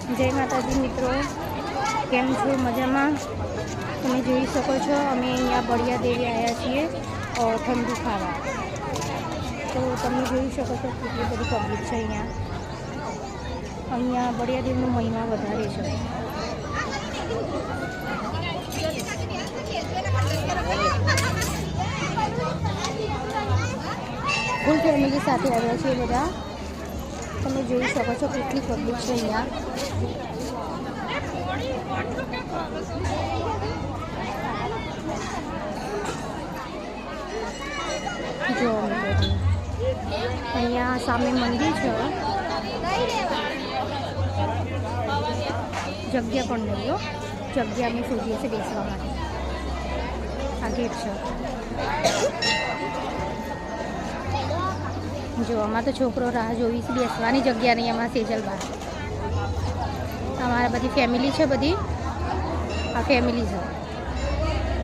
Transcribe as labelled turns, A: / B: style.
A: જય માતાજી મિત્રો, કેમ છો? મજામાં? તમે જોઈ શકો છો અમે અહીંયા બળિયા દેવી આવ્યા છીએ ઠંડુ ખાવા. તો તમે જોઈ શકો છો કેટલી બધી પબ્લિક છે અહીંયા બળિયા દેવનો મહિમા વધારે છે. ફૂલ ફેમિલી સાથે આવ્યા છીએ બધા. તમે જોઈ શકો છો કેટલી પબ્લિક છે અહીંયા. જો અહીંયા સામે મંદિર છે, જગ્યા પણ નહીં લો, જગ્યા અમે શોધીએ છીએ બેસવા માટે. આ ગેટ છે. જો આમાં તો છોકરો રાહ જોઈ છે બેસવાની, જગ્યા નહીં અમારા સેજલબા. અમારા બધી ફેમિલી છે, બધી આ ફેમિલી છે.